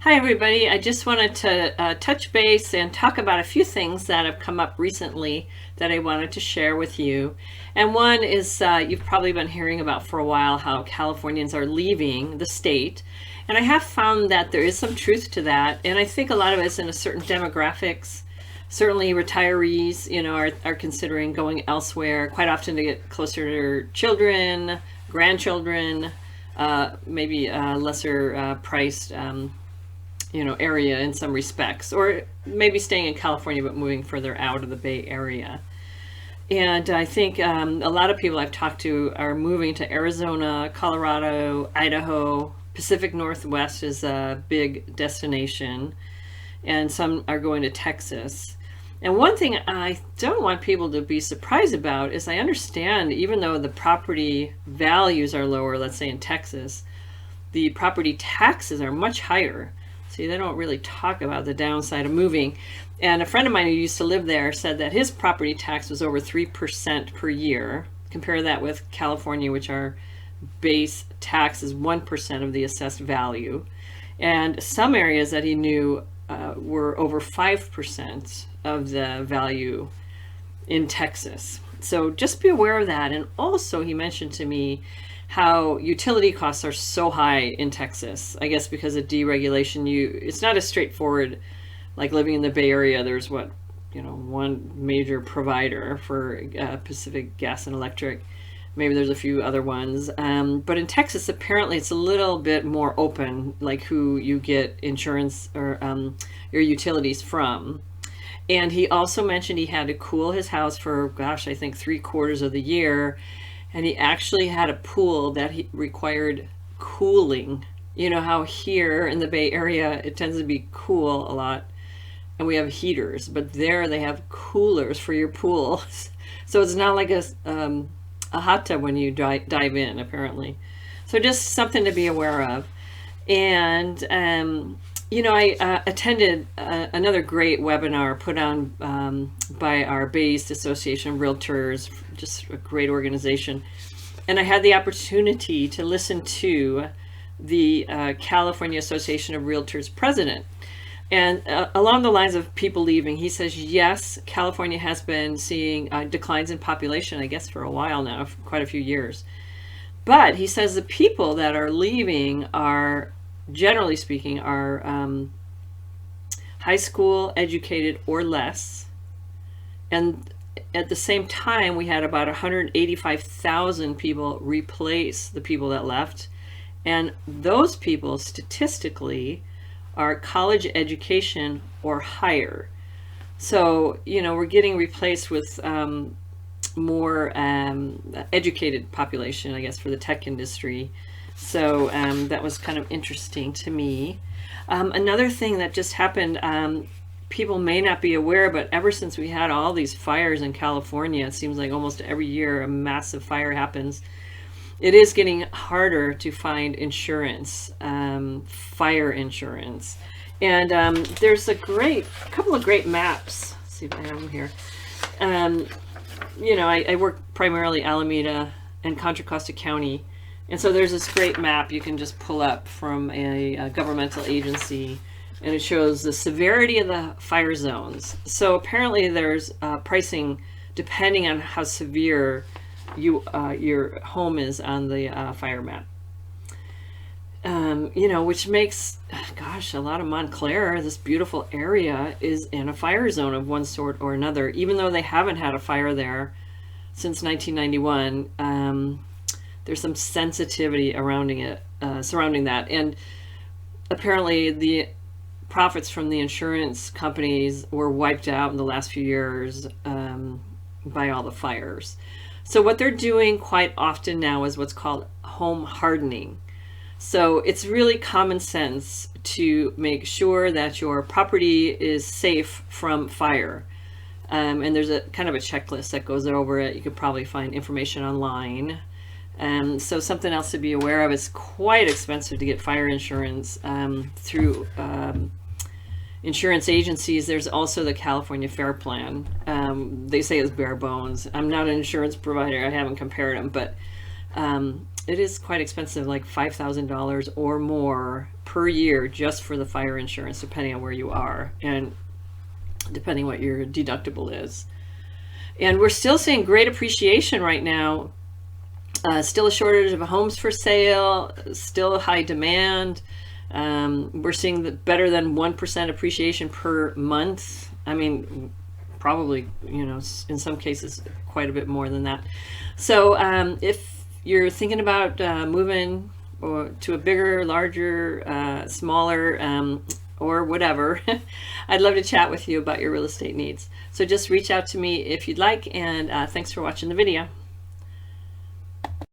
Hi, everybody. I just wanted to touch base and talk about a few things that have come up recently that I wanted to share with you. And one is you've probably been hearing about for a while how Californians are leaving the state. And I have found that there is some truth to that. And I think a lot of it's in a certain demographics. Certainly retirees, are considering going elsewhere quite often to get closer to their children, grandchildren, maybe lesser priced area in some respects, or maybe staying in California but moving further out of the Bay Area. And I think a lot of people I've talked to are moving to Arizona, Colorado, Idaho. Pacific Northwest is a big destination, and some are going to Texas. And one thing I don't want people to be surprised about is I understand, even though the property values are lower, let's say in Texas, the property taxes are much higher. See, they don't really talk about the downside of moving. And a friend of mine who used to live there said that his property tax was over 3% per year. Compare that with California, which our base tax is 1% of the assessed value. And some areas that he knew were over 5% of the value in Texas. So just be aware of that. And also he mentioned to me how utility costs are so high in Texas. I guess because of deregulation, it's not as straightforward like living in the Bay Area. There's one major provider for Pacific Gas and Electric. Maybe there's a few other ones. But in Texas, apparently it's a little bit more open, like who you get insurance or your utilities from. And he also mentioned he had to cool his house for, gosh, I think 3/4 of the year. And he actually had a pool that he required cooling. You know how here in the Bay Area it tends to be cool a lot, and we have heaters, but there they have coolers for your pool. So it's not like a hot tub when you dive in, apparently. So just something to be aware of. And I attended another great webinar put on by our Bay Association of Realtors, just a great organization. And I had the opportunity to listen to the California Association of Realtors president. And along the lines of people leaving, he says, yes, California has been seeing declines in population, I guess, for a while now, for quite a few years. But he says the people that are leaving are, generally speaking, are high school educated or less. And at the same time, we had about 185,000 people replace the people that left. And those people statistically are college education or higher. So, we're getting replaced with more educated population, I guess, for the tech industry. So that was kind of interesting to me. Another thing that just happened, people may not be aware, but ever since we had all these fires in California, it seems like almost every year a massive fire happens. It is getting harder to find insurance, fire insurance. And there's a couple of great maps. Let's see if I have them here. I work primarily Alameda and Contra Costa County. And so there's this great map you can just pull up from a governmental agency, and it shows the severity of the fire zones. So apparently there's pricing depending on how severe your home is on the fire map. Which makes, gosh, a lot of Montclair, this beautiful area, is in a fire zone of one sort or another, even though they haven't had a fire there since 1991. There's some sensitivity surrounding that. And apparently the profits from the insurance companies were wiped out in the last few years by all the fires. So what they're doing quite often now is what's called home hardening. So it's really common sense to make sure that your property is safe from fire. And there's a kind of a checklist that goes over it. You could probably find information online. So something else to be aware of, it's quite expensive to get fire insurance through insurance agencies. There's also the California Fair Plan. They say it's bare bones. I'm not an insurance provider. I haven't compared them, but it is quite expensive, like $5,000 or more per year just for the fire insurance, depending on where you are and depending what your deductible is. And we're still seeing great appreciation right now. Still a shortage of homes for sale, still high demand. We're seeing the better than 1% appreciation per month. I mean, probably, you know, in some cases quite a bit more than that. So if you're thinking about moving or to a bigger, larger, smaller, or whatever, I'd love to chat with you about your real estate needs. So just reach out to me if you'd like, and thanks for watching the video.